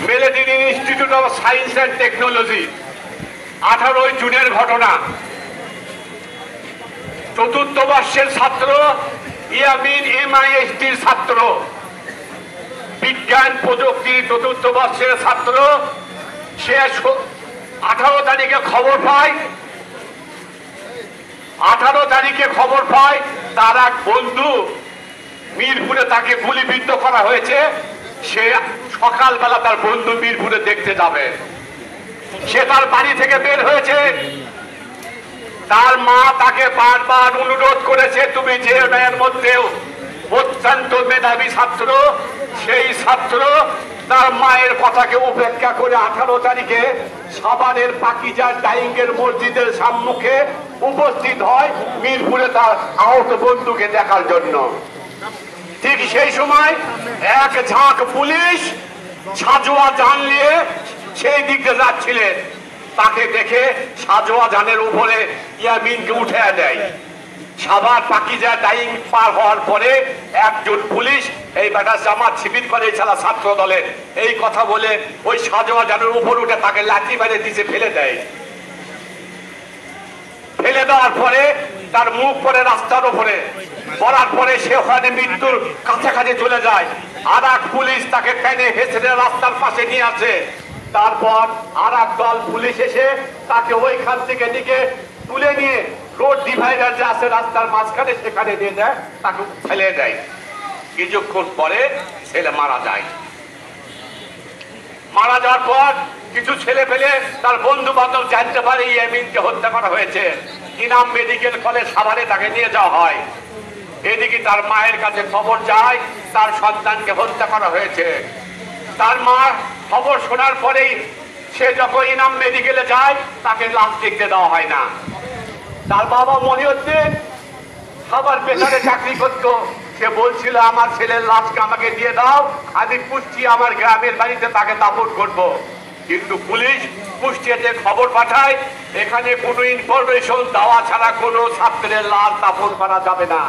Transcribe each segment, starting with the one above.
মেলেডিন institute of science and technology 18 জুনের ঘটনা। চতুর্থ বর্ষের ছাত্র ইয়ামিন MISTর ছাত্র, বিজ্ঞান প্রযুক্তি চতুর্থ বর্ষের ছাত্র। সে 18 তারিখে খবর পায়, 18 তারিখে খবর পায় তার এক বন্ধু মিরপুরে তাকে গুলিবিদ্ধ করা হয়েছে। সে সকালবেলা তার বন্ধু মিরপুরে দেখতে যাবে। সে তার বাড়ি থেকে বের হয়েছে। তার মা তাকে বারবার অনুরোধ করেছে, তুমি যে মেয়ের মধ্যেও অত্যন্ত মেধাবী ছাত্র, সেই ছাত্র তার মায়ের কথাকে উপেক্ষা করে 18 তারিখে সাভারের পাকিজার ডাইঙ্গের মসজিদের সম্মুখে উপস্থিত হয় মিরপুরে তার আহত বন্ধুকে দেখার জন্য। ঠিক সেই সময় এক ঝাঁক পুলিশ সাজোয়া জান নিয়ে সেই দিকে যাচ্ছিলেন। তাকে দেখে সাজোয়া জানের উপরে ইয়ামিনকে উঠে দেয়। সাভার পাকিজা ডাইং পার হওয়ার পরে একজন পুলিশ, এই বেটা জামাত শিবির করে ছাড়া ছাত্র দলের, এই কথা বলে ওই সাজোয়া জানের উপর উঠে তাকে লাঠি মেরে দিতে ফেলে দেয়। ফেলে দেওয়ার পরে তার মুখ পরে রাস্তার উপরে পড়ার পরে সে ওখানে মৃত্যুর কাছাকাছি চলে যায়। আর এক পুলিশ তাকে টেনে হেঁচড়ে রাস্তার পাশে নিয়ে আসে। তারপর আর এক দল পুলিশ এসে তাকে ওইখান থেকে দিকে তুলে নিয়ে রোড ডিভাইডার যে আছে রাস্তার মাঝখানে সেখানে নিয়ে যায়, তাকে ফেলে দেয়। কিছুক্ষণ পরে ছেলে মারা যায়। মারা যাওয়ার পর কিছু ছেলে ফেলে তার বন্ধু বান্ধব জানতে পারে ইয়ামিনকে হত্যা করা হয়েছে। ইনাম মেডিকেল কলেজ সাভারে তাকে নিয়ে যাওয়া হয়। এদিকে তার মায়ের কাছে খবর যায় তার সন্তানকে হত্যা করা হয়েছে। তার মা খবর শোনার পরেই সে যখন ইনাম মেডিকেলে যায় তাকে লাশ দেখতে দেওয়া হয় না। তার বাবা মহিউদ্দিন খাবার পেশারে চাকরি করতো। সে বলছিল, আমার ছেলের লাশকে আমাকে দিয়ে দাও, আমি কুষ্টিয়া আমার গ্রামের বাড়িতে তাকে দাফন করব। কিন্তু পুলিশ কুষ্টিয়াতে খবর পাঠায় এখানে কোনো ইনফরমেশন দেওয়া ছাড়া কোনো ছাত্রের লাশ দাফন করা যাবে না।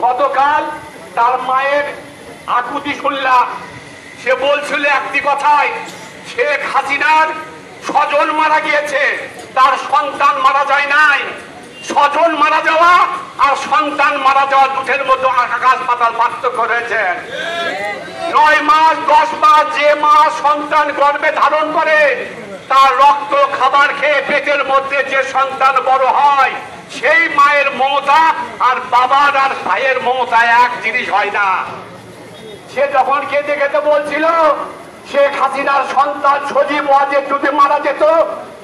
গতকাল তার মায়ের আকুতি শুনলাম, সে বলছিল একটি কথায়, শেখ হাসিনার স্বজন মারা গিয়েছে, তার সন্তান মারা যায় নাই। স্বজন মারা যাওয়া আর সন্তান মারা যাওয়া দুটোর মধ্যে আকাশ পাতাল পার্থক্য রয়েছে। 9 মাস 10 মাস যে মা সন্তান গর্ভে ধারণ করে তার রক্ত খাবার খেয়ে পেটের মধ্যে যে সন্তান বড় হয়, সেই মায়ের মমতা আর বাবার আর ভাইয়ের মমতা এক জিনিস হয় না। সে যখন কেঁদে কেঁদে বলছিল শেখ হাসিনার সন্তান সজীব ওয়াজেদ যদি মারা যেত,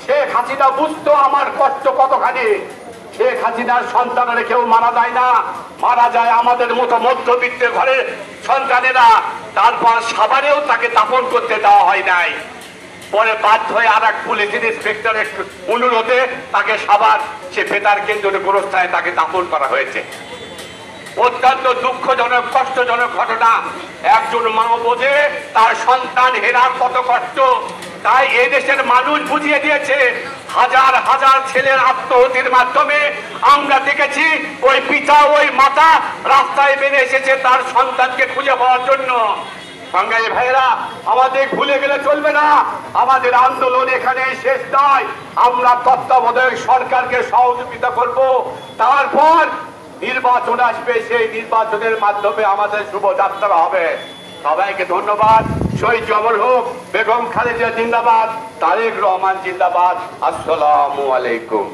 শেখ হাসিনা বুঝতো আমার কষ্ট কতখানি। শেখ হাসিনার সন্তানেরা কেউ মারা যায় না, মারা যায় আমাদের মতো মধ্যবিত্তের ঘরের সন্তানেরা। তারপর সাভারেও তাকে দাফন করতে দেওয়া হয় নাই। পরে বাধ্য হয়ে আর এক পুলিশ ইন্সপেক্টরের অনুরোধে তাকে সাভার সে বেতার কেন্দ্রে গোরস্থানে তাকে দাফন করা হয়েছে। অত্যন্ত দুঃখজনক কষ্টজনক ঘটনা। একজন মা বোঝে তার সন্তান হেরার কত কষ্ট। তাই এই দেশের মানুষ বুঝিয়ে দিয়েছে। হাজার হাজার ছেলের আত্মহত্যের মাধ্যমে আমরা দেখেছি ওই পিতা ওই মাতা রাস্তায় বেরিয়ে এসেছে তার সন্তানকে খুঁজে পাওয়ার জন্য। বাঙালি ভাইরা, আমাদের ভুলে গেলে চলবে না। আমাদের আন্দোলন এখানে শেষ নয়। আমরা তত্ত্বাবধায়ক সরকারকে সহযোগিতা করব। তারপর নির্বাচন আসবে, সেই নির্বাচনের মাধ্যমে আমাদের শুভযাত্রা হবে। সবাইকে ধন্যবাদ। শহীদ জবর হোক, বেগম খালেদা জিন্দাবাদ, তারেক রহমান জিন্দাবাদ। আসসালামু আলাইকুম।